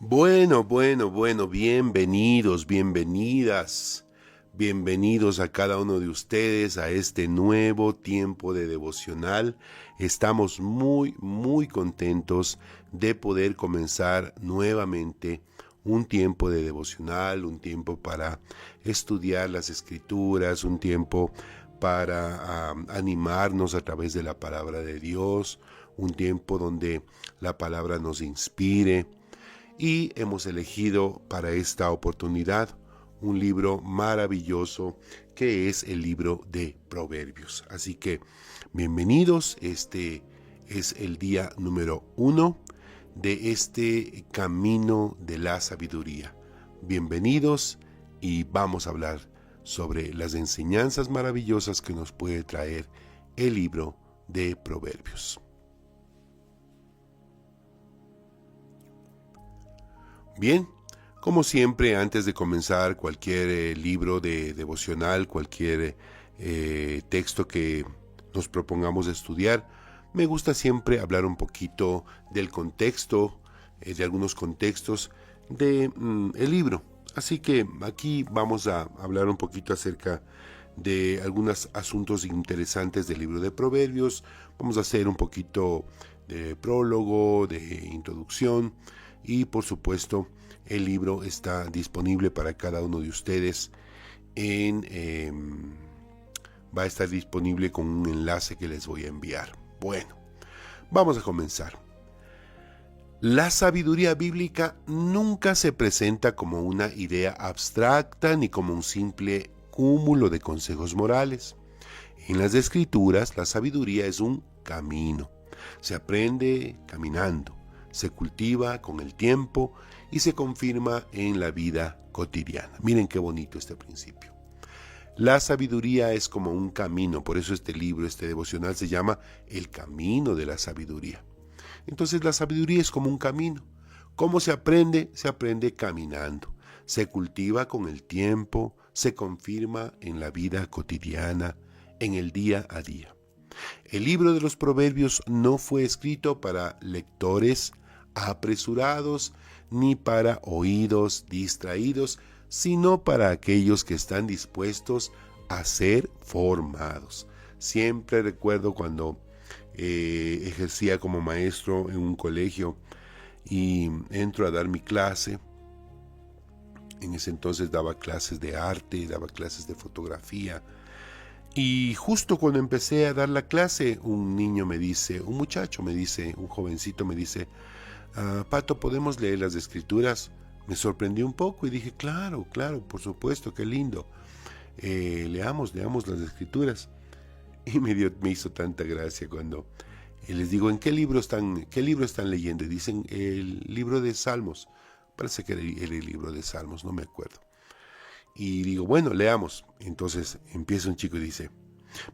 Bueno, bienvenidos, bienvenidos a cada uno de ustedes a este nuevo tiempo de devocional. Estamos muy contentos de poder comenzar nuevamente un tiempo de devocional, un tiempo para estudiar las escrituras, un tiempo para animarnos a través de la palabra de Dios, un tiempo donde la palabra nos inspire. Y hemos elegido para esta oportunidad un libro maravilloso que es el libro de Proverbios. Así que bienvenidos, este es el día número 1 de este camino de la sabiduría. Bienvenidos y vamos a hablar sobre las enseñanzas maravillosas que nos puede traer el libro de Proverbios. Bien, como siempre, antes de comenzar cualquier libro de devocional, cualquier texto que nos propongamos estudiar, me gusta siempre hablar un poquito del contexto, de algunos contextos del libro. Así que aquí vamos a hablar un poquito acerca de algunos asuntos interesantes del libro de Proverbios. Vamos a hacer un poquito de prólogo, de introducción. Y por supuesto, el libro está disponible para cada uno de ustedes. Va a estar disponible con un enlace que les voy a enviar. Bueno, vamos a comenzar. La sabiduría bíblica nunca se presenta como una idea abstracta ni como un simple cúmulo de consejos morales. En las Escrituras, la sabiduría es un camino. Se aprende caminando. Se cultiva con el tiempo y se confirma en la vida cotidiana. Miren qué bonito este principio. La sabiduría es como un camino, por eso este libro, este devocional se llama El Camino de la Sabiduría. Entonces la sabiduría es como un camino. ¿Cómo se aprende? Se aprende caminando. Se cultiva con el tiempo, se confirma en la vida cotidiana, en el día a día. El libro de los Proverbios no fue escrito para lectores apresurados ni para oídos distraídos, sino para aquellos que están dispuestos a ser formados. Siempre recuerdo cuando ejercía como maestro en un colegio y entro a dar mi clase. En ese entonces daba clases de arte, daba clases de fotografía. Y justo cuando empecé a dar la clase, un jovencito me dice, Pato, ¿podemos leer las escrituras? Me sorprendió un poco y dije, claro, por supuesto, qué lindo. Leamos las escrituras. Y me hizo tanta gracia cuando les digo, ¿qué libro están leyendo? Y dicen, el libro de Salmos. Parece que era el libro de Salmos, no me acuerdo. Y digo, bueno, leamos. Entonces empieza un chico y dice,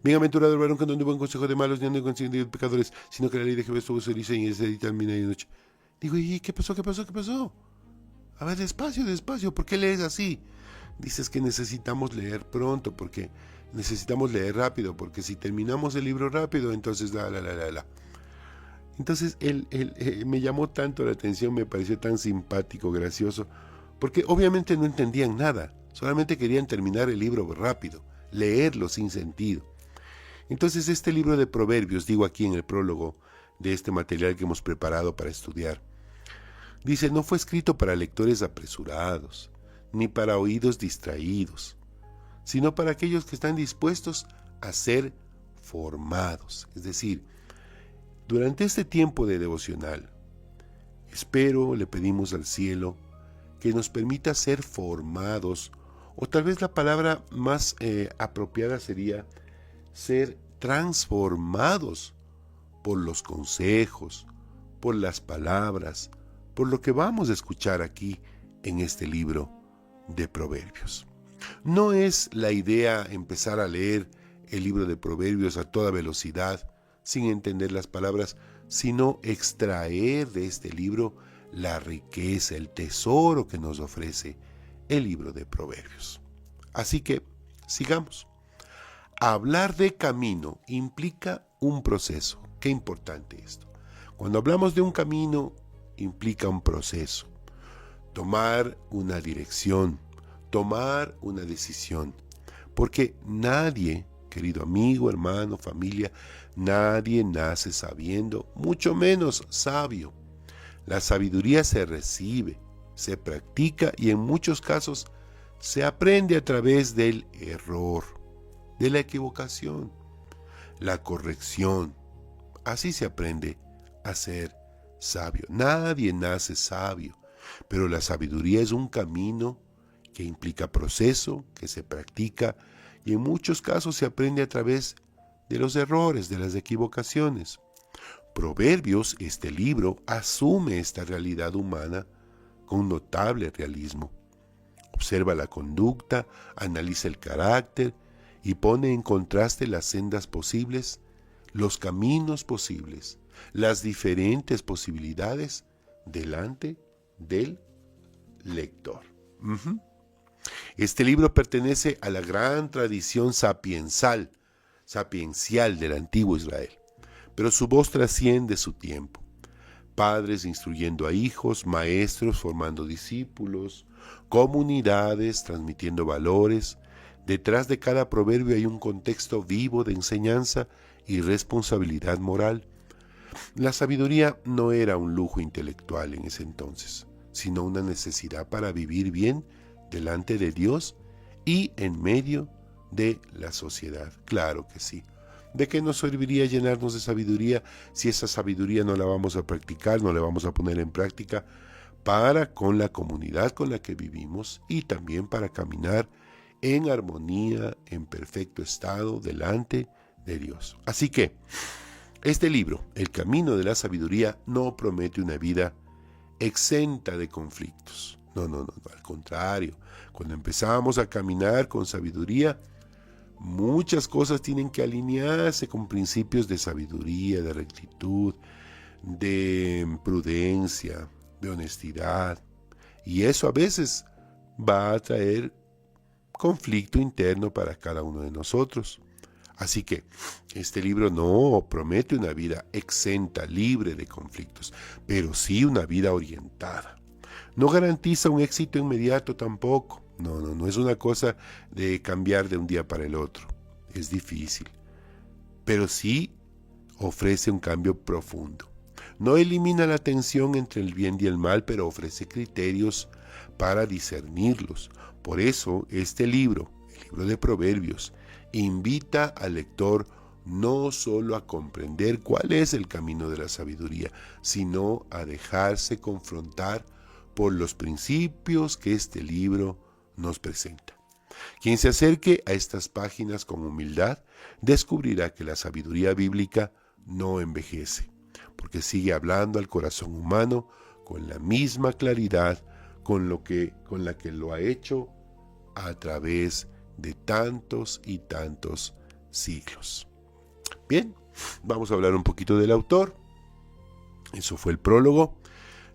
bienaventurado el varón que no ande buen consejo de malos, ni ande en consejo de pecadores, sino que la ley de Jehová estuvo su dice y se edita al mina y noche. Digo, ¿y qué pasó? A ver, despacio, ¿por qué lees así? Dices que necesitamos leer pronto, porque necesitamos leer rápido, porque si terminamos el libro rápido, entonces la. Entonces él me llamó tanto la atención, me pareció tan simpático, gracioso, porque obviamente no entendían nada, solamente querían terminar el libro rápido, leerlo sin sentido. Entonces este libro de Proverbios, digo aquí en el prólogo de este material que hemos preparado para estudiar, dice, no fue escrito para lectores apresurados, ni para oídos distraídos, sino para aquellos que están dispuestos a ser formados. Es decir, durante este tiempo de devocional, le pedimos al cielo que nos permita ser formados, o tal vez la palabra más apropiada sería ser transformados por los consejos, por las palabras, por lo que vamos a escuchar aquí en este libro de Proverbios. No es la idea empezar a leer el libro de Proverbios a toda velocidad, sin entender las palabras, sino extraer de este libro la riqueza, el tesoro que nos ofrece el libro de Proverbios. Así que, sigamos. Hablar de camino implica un proceso. Qué importante esto. Cuando hablamos de un camino, implica un proceso. tomar una dirección, tomar una decisión. Porque nadie, querido amigo, hermano, familia, nadie nace sabiendo, mucho menos sabio. La sabiduría se recibe, se practica y en muchos casos se aprende a través del error, de la equivocación, la corrección. Así se aprende a ser sabio. Nadie nace sabio, pero la sabiduría es un camino que implica proceso, que se practica y en muchos casos se aprende a través de los errores, de las equivocaciones. Proverbios, este libro, asume esta realidad humana con notable realismo. Observa la conducta, analiza el carácter y pone en contraste las sendas posibles, los caminos posibles, las diferentes posibilidades delante del lector. Este libro pertenece a la gran tradición sapiencial del antiguo Israel, pero su voz trasciende su tiempo. Padres instruyendo a hijos, maestros formando discípulos, comunidades transmitiendo valores. Detrás de cada proverbio hay un contexto vivo de enseñanza y responsabilidad moral. La sabiduría no era un lujo intelectual en ese entonces, sino una necesidad para vivir bien delante de Dios y en medio de la sociedad. Claro que sí. ¿De qué nos serviría llenarnos de sabiduría si esa sabiduría no la vamos a practicar, no la vamos a poner en práctica para con la comunidad con la que vivimos y también para caminar en armonía, en perfecto estado delante de Dios? Así que este libro, El Camino de la Sabiduría, no promete una vida exenta de conflictos. No, al contrario. Cuando empezamos a caminar con sabiduría, muchas cosas tienen que alinearse con principios de sabiduría, de rectitud, de prudencia, de honestidad. Y eso a veces va a traer conflicto interno para cada uno de nosotros. Así que este libro no promete una vida exenta, libre de conflictos, pero sí una vida orientada. No garantiza un éxito inmediato tampoco. No es una cosa de cambiar de un día para el otro. Es difícil. Pero sí ofrece un cambio profundo. No elimina la tensión entre el bien y el mal, pero ofrece criterios para discernirlos. Por eso este libro, el libro de Proverbios, invita al lector no solo a comprender cuál es el camino de la sabiduría, sino a dejarse confrontar por los principios que este libro nos presenta. Quien se acerque a estas páginas con humildad descubrirá que la sabiduría bíblica no envejece, porque sigue hablando al corazón humano con la misma claridad con la que lo ha hecho a través de tantos y tantos siglos. Bien, vamos a hablar un poquito del autor. Eso fue el prólogo.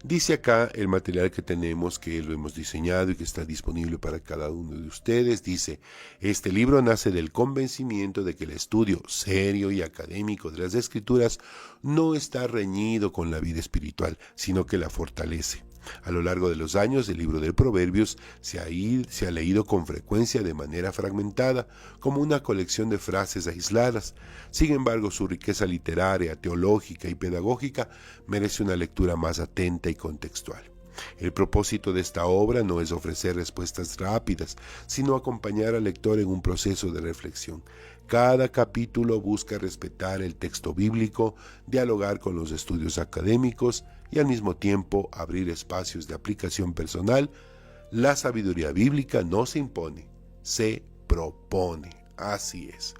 Dice acá el material que tenemos, que lo hemos diseñado y que está disponible para cada uno de ustedes. Dice, este libro nace del convencimiento de que el estudio serio y académico de las Escrituras no está reñido con la vida espiritual, sino que la fortalece. A lo largo de los años, el libro de Proverbios se ha leído con frecuencia de manera fragmentada, como una colección de frases aisladas. Sin embargo, su riqueza literaria, teológica y pedagógica merece una lectura más atenta y contextual. El propósito de esta obra no es ofrecer respuestas rápidas, sino acompañar al lector en un proceso de reflexión. Cada capítulo busca respetar el texto bíblico, dialogar con los estudios académicos y al mismo tiempo abrir espacios de aplicación personal. La sabiduría bíblica no se impone, se propone. Así es.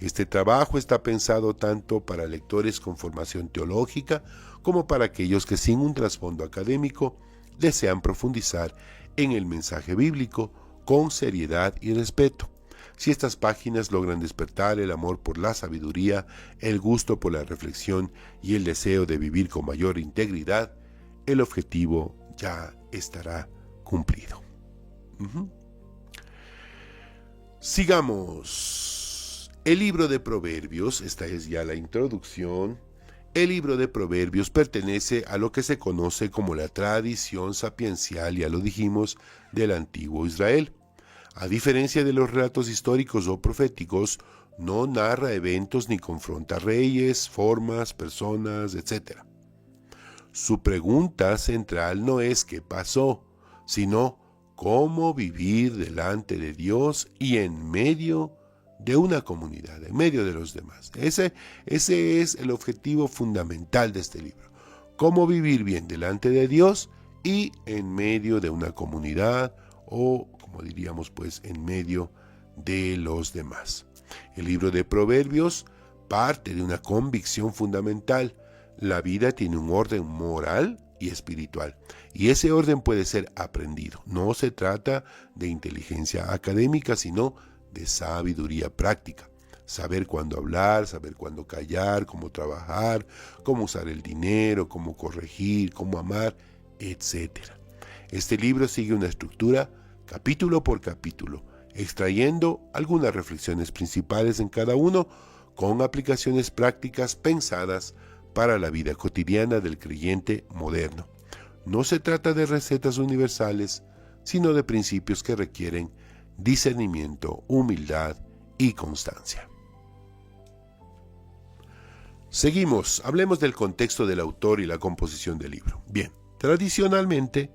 Este trabajo está pensado tanto para lectores con formación teológica como para aquellos que sin un trasfondo académico desean profundizar en el mensaje bíblico con seriedad y respeto. Si estas páginas logran despertar el amor por la sabiduría, el gusto por la reflexión y el deseo de vivir con mayor integridad, el objetivo ya estará cumplido. Sigamos. El libro de Proverbios, esta es ya la introducción, El libro de Proverbios pertenece a lo que se conoce como la tradición sapiencial, ya lo dijimos, del antiguo Israel. A diferencia de los relatos históricos o proféticos, no narra eventos ni confronta reyes, formas, personas, etc. Su pregunta central no es qué pasó, sino cómo vivir delante de Dios y en medio de una comunidad, en medio de los demás. Ese es el objetivo fundamental de este libro. Cómo vivir bien delante de Dios y en medio de una comunidad, o como diríamos, pues en medio de los demás. El libro de Proverbios parte de una convicción fundamental. La vida tiene un orden moral y espiritual, y ese orden puede ser aprendido. No se trata de inteligencia académica, sino de sabiduría práctica. Saber cuándo hablar, saber cuándo callar, cómo trabajar, cómo usar el dinero, cómo corregir, cómo amar, etc. Este libro sigue una estructura capítulo por capítulo, extrayendo algunas reflexiones principales en cada uno, con aplicaciones prácticas pensadas para la vida cotidiana del creyente moderno. No se trata de recetas universales, sino de principios que requieren discernimiento, humildad y constancia. Seguimos, hablemos del contexto del autor y la composición del libro. Bien, tradicionalmente,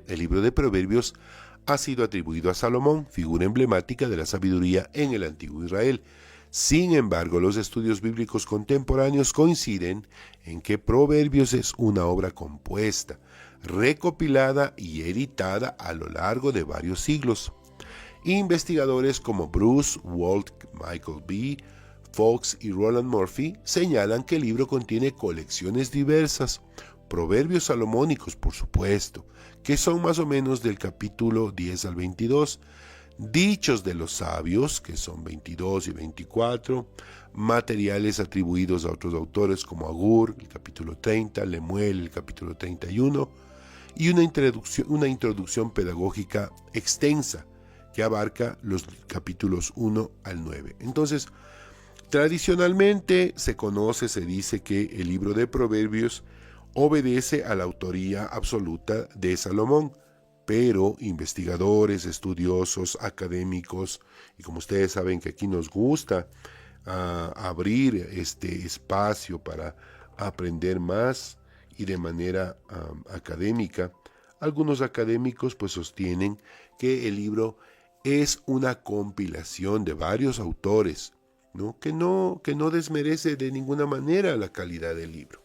el libro de Proverbios ha sido atribuido a Salomón, figura emblemática de la sabiduría en el antiguo Israel. Sin embargo, los estudios bíblicos contemporáneos coinciden en que Proverbios es una obra compuesta, recopilada y editada a lo largo de varios siglos. Investigadores como Bruce Walt, Michael B. Fox y Roland Murphy señalan que el libro contiene colecciones diversas, proverbios salomónicos, por supuesto, que son más o menos del capítulo 10 al 22, dichos de los sabios, que son 22 y 24, materiales atribuidos a otros autores como Agur, el capítulo 30, Lemuel, el capítulo 31, y una introducción pedagógica extensa que abarca los capítulos 1 al 9. Entonces, tradicionalmente se dice que el libro de Proverbios obedece a la autoría absoluta de Salomón, pero investigadores, estudiosos, académicos, y como ustedes saben que aquí nos gusta abrir este espacio para aprender más y de manera académica, algunos académicos pues sostienen que el libro es una compilación de varios autores, ¿no? Que no desmerece de ninguna manera la calidad del libro.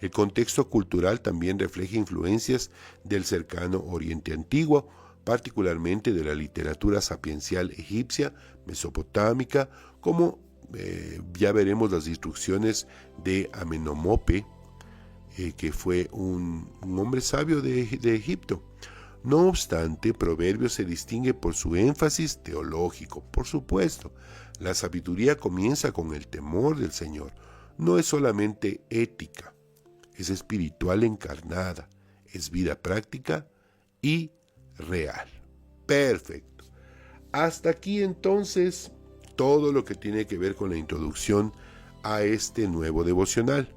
El contexto cultural también refleja influencias del cercano Oriente Antiguo, particularmente de la literatura sapiencial egipcia, mesopotámica, como ya veremos las instrucciones de Amenomope, que fue un hombre sabio de Egipto. No obstante, Proverbios se distingue por su énfasis teológico. Por supuesto, la sabiduría comienza con el temor del Señor. No es solamente ética, es espiritual encarnada, es vida práctica y real. Perfecto. Hasta aquí entonces todo lo que tiene que ver con la introducción a este nuevo devocional.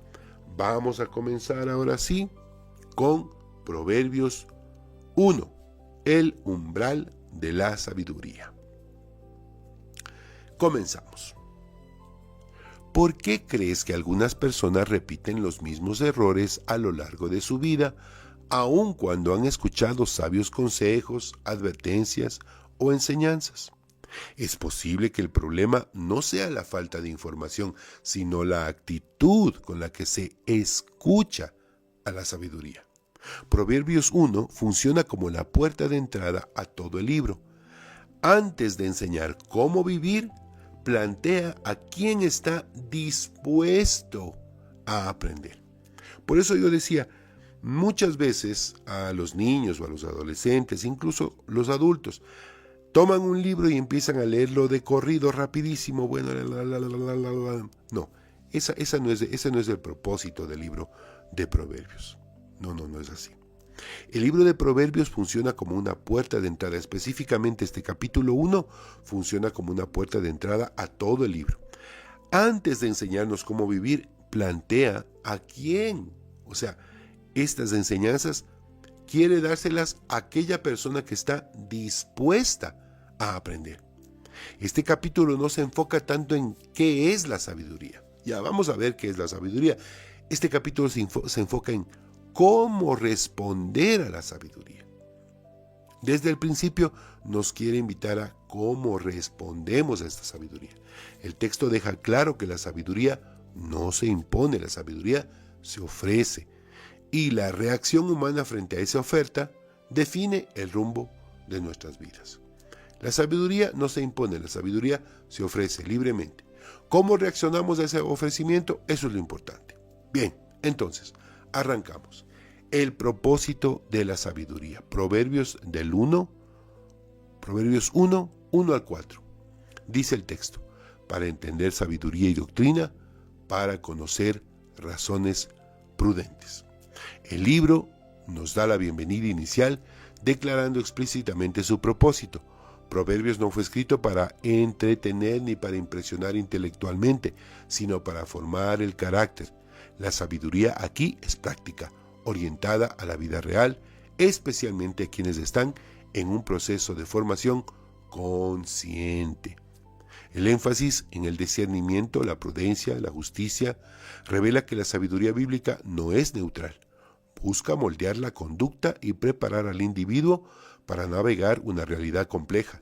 Vamos a comenzar ahora sí con Proverbios 1, el umbral de la sabiduría. Comenzamos. ¿Por qué crees que algunas personas repiten los mismos errores a lo largo de su vida, aun cuando han escuchado sabios consejos, advertencias o enseñanzas? Es posible que el problema no sea la falta de información, sino la actitud con la que se escucha a la sabiduría. Proverbios 1 funciona como la puerta de entrada a todo el libro. Antes de enseñar cómo vivir, plantea a quién está dispuesto a aprender. Por eso yo decía, muchas veces a los niños o a los adolescentes, incluso los adultos, toman un libro y empiezan a leerlo de corrido, rapidísimo. Bueno, no, ese no es el propósito del libro de Proverbios. No es así. El libro de Proverbios funciona como una puerta de entrada. Específicamente este capítulo 1 funciona como una puerta de entrada a todo el libro. antes de enseñarnos cómo vivir, plantea a quién. O sea, estas enseñanzas quiere dárselas a aquella persona que está dispuesta a aprender. Este capítulo no se enfoca tanto en qué es la sabiduría. Ya vamos a ver qué es la sabiduría. Este capítulo se enfoca en cómo responder a la sabiduría. Desde el principio nos quiere invitar a cómo respondemos a esta sabiduría. El texto deja claro que la sabiduría no se impone, la sabiduría se ofrece. Y la reacción humana frente a esa oferta define el rumbo de nuestras vidas. La sabiduría no se impone, la sabiduría se ofrece libremente. ¿Cómo reaccionamos a ese ofrecimiento? Eso es lo importante. Bien, entonces, arrancamos. El propósito de la sabiduría. Proverbios 1, 1 al 4. Dice el texto, para entender sabiduría y doctrina, para conocer razones prudentes. El libro nos da la bienvenida inicial declarando explícitamente su propósito. Proverbios no fue escrito para entretener ni para impresionar intelectualmente, sino para formar el carácter. La sabiduría aquí es práctica, orientada a la vida real, especialmente a quienes están en un proceso de formación consciente. El énfasis en el discernimiento, la prudencia, la justicia, revela que la sabiduría bíblica no es neutral. Busca moldear la conducta y preparar al individuo para navegar una realidad compleja.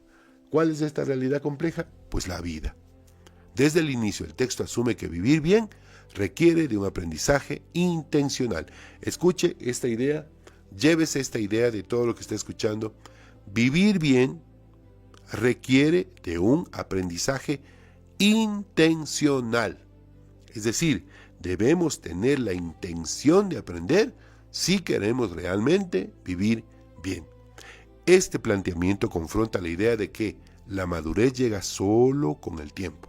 ¿Cuál es esta realidad compleja? Pues la vida. Desde el inicio el texto asume que vivir bien requiere de un aprendizaje intencional. Escuche esta idea, llévese esta idea de todo lo que está escuchando. Vivir bien requiere de un aprendizaje intencional. Es decir, debemos tener la intención de aprender si queremos realmente vivir bien. Este planteamiento confronta la idea de que la madurez llega solo con el tiempo.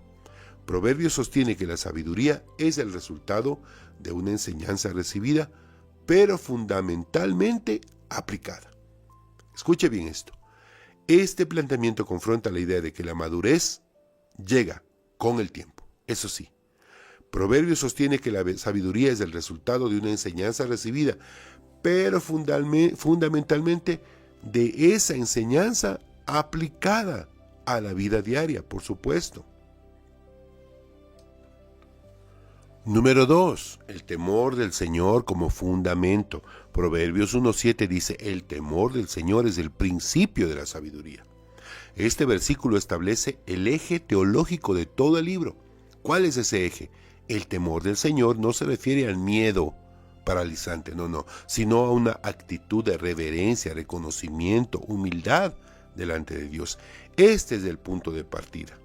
Proverbios sostiene que la sabiduría es el resultado de una enseñanza recibida, pero fundamentalmente aplicada. Escuche bien esto. Este planteamiento confronta la idea de que la madurez llega con el tiempo. Eso sí, Proverbios sostiene que la sabiduría es el resultado de una enseñanza recibida, pero fundamentalmente de esa enseñanza aplicada a la vida diaria, por supuesto. Número 2. El temor del Señor como fundamento. Proverbios 1:7 dice, el temor del Señor es el principio de la sabiduría. Este versículo establece el eje teológico de todo el libro. ¿Cuál es ese eje? El temor del Señor no se refiere al miedo paralizante, no, sino a una actitud de reverencia, reconocimiento, humildad delante de Dios. Este es el punto de partida.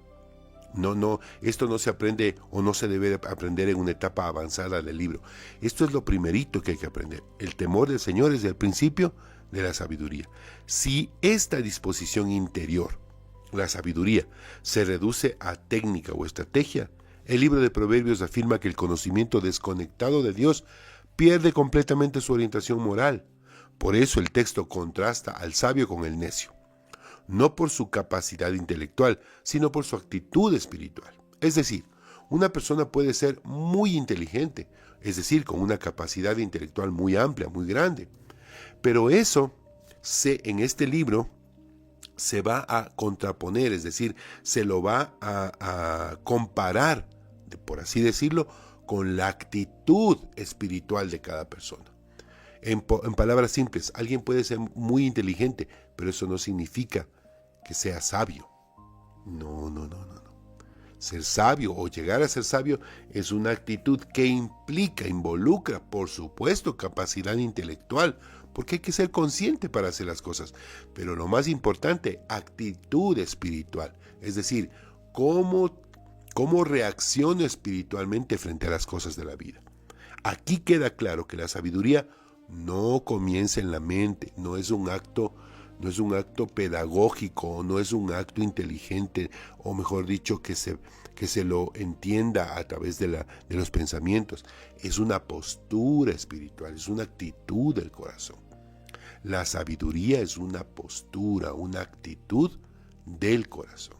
Esto no se aprende o no se debe aprender en una etapa avanzada del libro. Esto es lo primerito que hay que aprender. El temor del Señor es el principio de la sabiduría. Si esta disposición interior, la sabiduría, se reduce a técnica o estrategia, el libro de Proverbios afirma que el conocimiento desconectado de Dios pierde completamente su orientación moral. Por eso el texto contrasta al sabio con el necio. No por su capacidad intelectual, sino por su actitud espiritual. Es decir, una persona puede ser muy inteligente, es decir, con una capacidad intelectual muy amplia, muy grande. Pero eso en este libro se va a contraponer, es decir, se lo va a comparar, por así decirlo, con la actitud espiritual de cada persona. En palabras simples, alguien puede ser muy inteligente, pero eso no significa que sea sabio. No. Ser sabio o llegar a ser sabio es una actitud que involucra, por supuesto, capacidad intelectual, porque hay que ser consciente para hacer las cosas. Pero lo más importante, actitud espiritual. Es decir, cómo reacciono espiritualmente frente a las cosas de la vida. Aquí queda claro que la sabiduría no comienza en la mente, no es un acto pedagógico, no es un acto inteligente, o mejor dicho, que se lo entienda a través de los pensamientos. Es una postura espiritual, es una actitud del corazón. La sabiduría es una postura, una actitud del corazón.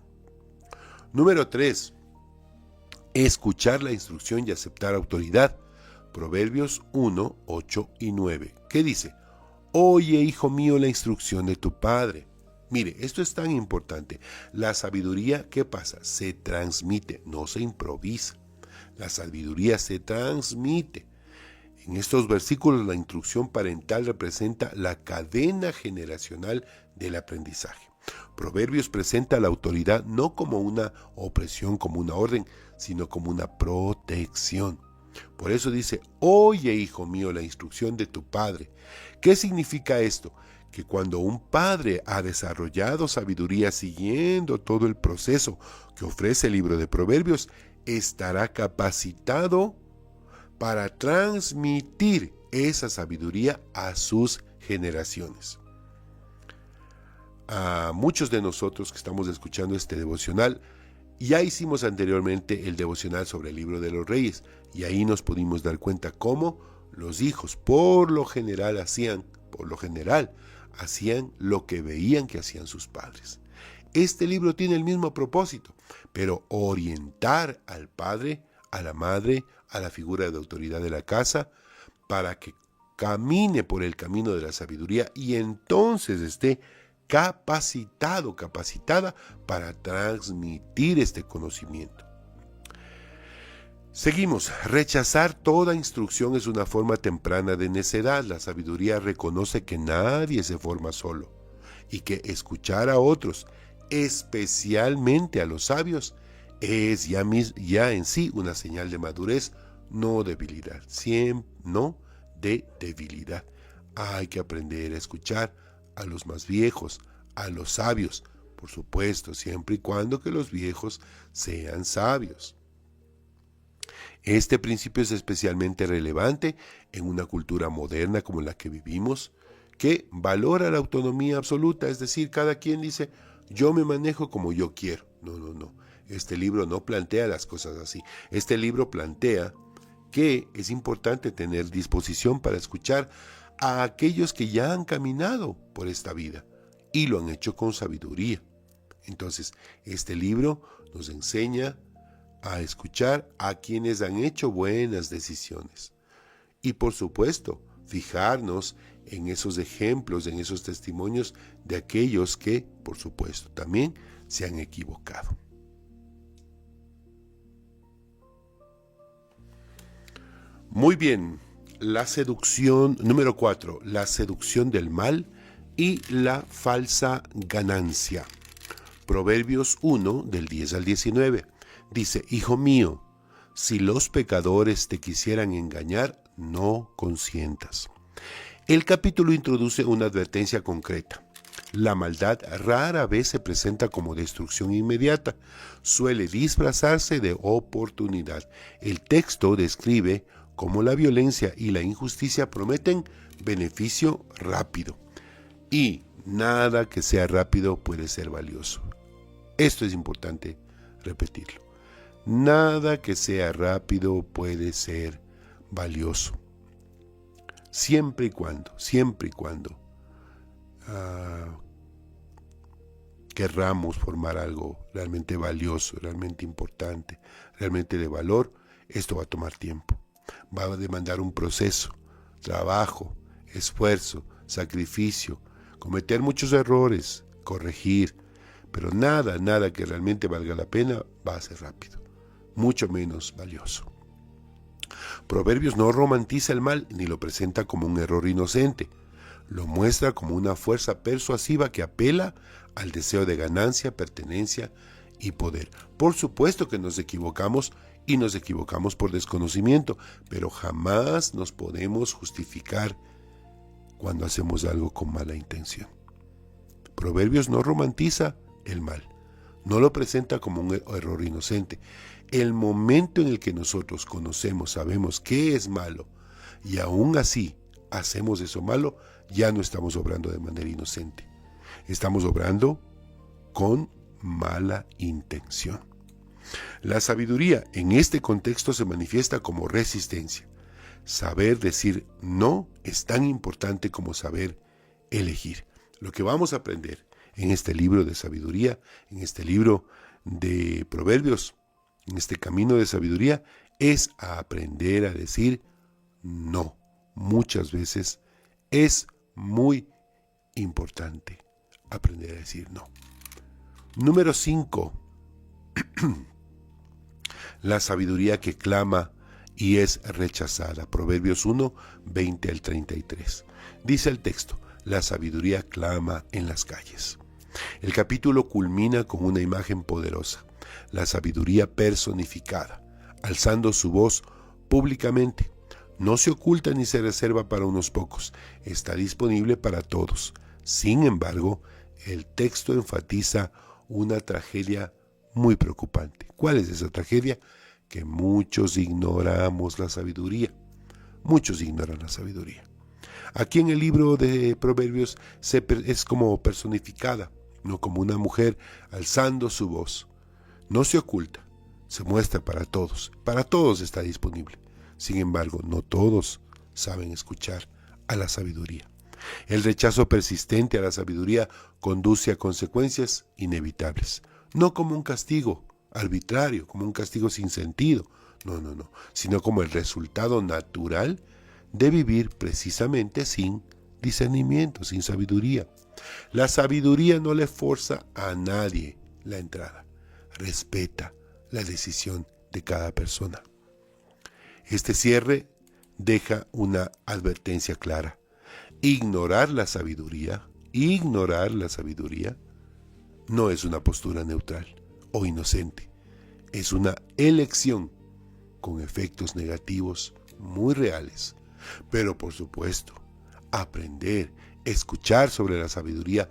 Número 3. escuchar la instrucción y aceptar autoridad. Proverbios 1, 8 y 9. ¿Qué dice? Oye, hijo mío, la instrucción de tu padre. Mire, esto es tan importante. La sabiduría, ¿qué pasa? Se transmite, no se improvisa. La sabiduría se transmite. En estos versículos la instrucción parental representa la cadena generacional del aprendizaje. Proverbios presenta la autoridad no como una opresión, como una orden, sino como una protección. Por eso dice, oye, hijo mío, la instrucción de tu padre. ¿Qué significa esto? Que cuando un padre ha desarrollado sabiduría siguiendo todo el proceso que ofrece el libro de Proverbios, estará capacitado para transmitir esa sabiduría a sus generaciones. A muchos de nosotros que estamos escuchando este devocional, ya hicimos anteriormente el devocional sobre el libro de los Reyes, y ahí nos pudimos dar cuenta cómo los hijos por lo general hacían lo que veían que hacían sus padres. Este libro tiene el mismo propósito, pero orientar al padre, a la madre, a la figura de autoridad de la casa, para que camine por el camino de la sabiduría y entonces esté capacitada para transmitir este conocimiento. Seguimos. Rechazar toda instrucción es una forma temprana de necedad. La sabiduría reconoce que nadie se forma solo y que escuchar a otros, especialmente a los sabios, es ya en sí una señal de madurez, no debilidad. No de debilidad. Hay que aprender a escuchar a los más viejos, a los sabios, por supuesto, siempre y cuando que los viejos sean sabios. Este principio es especialmente relevante en una cultura moderna como la que vivimos, que valora la autonomía absoluta, es decir, cada quien dice, yo me manejo como yo quiero. No. Este libro no plantea las cosas así. Este libro plantea que es importante tener disposición para escuchar a aquellos que ya han caminado por esta vida y lo han hecho con sabiduría. Entonces, este libro nos enseña a escuchar a quienes han hecho buenas decisiones. Y por supuesto, fijarnos en esos ejemplos, en esos testimonios de aquellos que, por supuesto, también se han equivocado. Muy bien, la seducción, número 4, la seducción del mal y la falsa ganancia. Proverbios 1, del 10 al 19. Dice, hijo mío, si los pecadores te quisieran engañar, no consientas. El capítulo introduce una advertencia concreta. La maldad rara vez se presenta como destrucción inmediata, suele disfrazarse de oportunidad. El texto describe cómo la violencia y la injusticia prometen beneficio rápido. Y nada que sea rápido puede ser valioso. Esto es importante repetirlo. Nada que sea rápido puede ser valioso. Siempre y cuando querramos formar algo realmente valioso, realmente importante, realmente de valor, esto va a tomar tiempo. Va a demandar un proceso, trabajo, esfuerzo, sacrificio, cometer muchos errores, corregir, pero nada que realmente valga la pena va a ser rápido, mucho menos valioso. Proverbios no romantiza el mal ni lo presenta como un error inocente. Lo muestra como una fuerza persuasiva que apela al deseo de ganancia, pertenencia y poder. Por supuesto que nos equivocamos y nos equivocamos por desconocimiento, pero jamás nos podemos justificar cuando hacemos algo con mala intención. Proverbios no romantiza el mal, no lo presenta como un error inocente. El momento en el que nosotros conocemos, sabemos qué es malo y aún así hacemos eso malo, ya no estamos obrando de manera inocente. Estamos obrando con mala intención. La sabiduría en este contexto se manifiesta como resistencia. Saber decir no es tan importante como saber elegir. Lo que vamos a aprender en este libro de sabiduría, en este libro de Proverbios, en este camino de sabiduría es a aprender a decir no. Muchas veces es muy importante aprender a decir no. Número 5. La sabiduría que clama y es rechazada. Proverbios 1, 20 al 33. Dice el texto, la sabiduría clama en las calles. El capítulo culmina con una imagen poderosa, la sabiduría personificada, alzando su voz públicamente. No se oculta ni se reserva para unos pocos, está disponible para todos. Sin embargo, el texto enfatiza una tragedia muy preocupante. ¿Cuál es esa tragedia? Que muchos ignoramos la sabiduría. Muchos ignoran la sabiduría. Aquí en el libro de Proverbios es como personificada, no como una mujer alzando su voz. No se oculta, se muestra para todos está disponible. Sin embargo, no todos saben escuchar a la sabiduría. El rechazo persistente a la sabiduría conduce a consecuencias inevitables, no como un castigo arbitrario, como un castigo sin sentido, no, sino como el resultado natural de vivir precisamente sin discernimiento, sin sabiduría. La sabiduría no le forza a nadie la entrada, respeta la decisión de cada persona. Este cierre deja una advertencia clara. Ignorar la sabiduría no es una postura neutral o inocente. Es una elección con efectos negativos muy reales. Pero por supuesto, aprender, escuchar sobre la sabiduría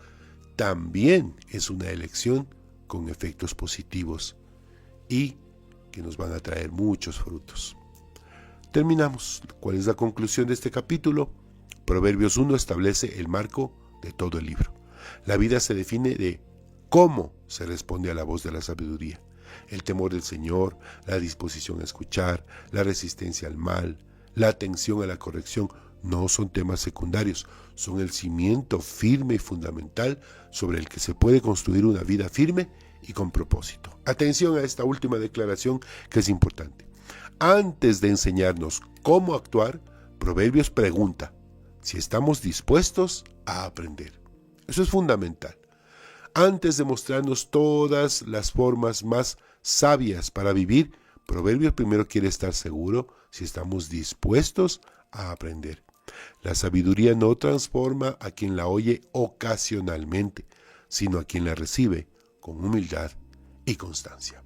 también es una elección con efectos positivos y que nos van a traer muchos frutos. Terminamos. ¿Cuál es la conclusión de este capítulo? Proverbios 1 establece el marco de todo el libro. La vida se define de cómo se responde a la voz de la sabiduría. El temor del Señor, la disposición a escuchar, la resistencia al mal, la atención a la corrección, no son temas secundarios, son el cimiento firme y fundamental sobre el que se puede construir una vida firme y con propósito. Atención a esta última declaración que es importante. Antes de enseñarnos cómo actuar, Proverbios pregunta si estamos dispuestos a aprender. Eso es fundamental. Antes de mostrarnos todas las formas más sabias para vivir, Proverbios primero quiere estar seguro si estamos dispuestos a aprender. La sabiduría no transforma a quien la oye ocasionalmente, sino a quien la recibe con humildad y constancia.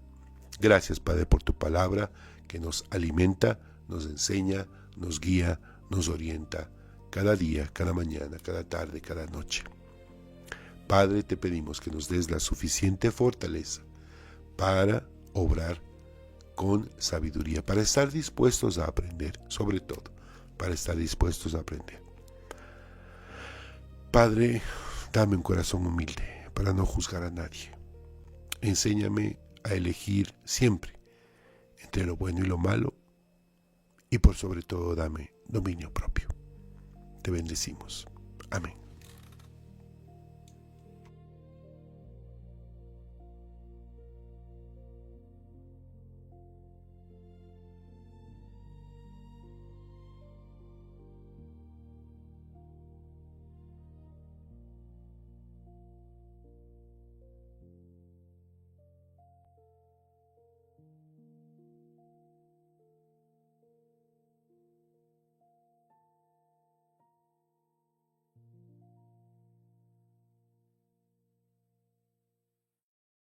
Gracias, Padre, por tu palabra que nos alimenta, nos enseña, nos guía, nos orienta cada día, cada mañana, cada tarde, cada noche. Padre, te pedimos que nos des la suficiente fortaleza para obrar con sabiduría, para estar dispuestos a aprender, sobre todo, para estar dispuestos a aprender. Padre, dame un corazón humilde para no juzgar a nadie. Enséñame a elegir siempre entre lo bueno y lo malo, y por sobre todo dame dominio propio. Te bendecimos. Amén.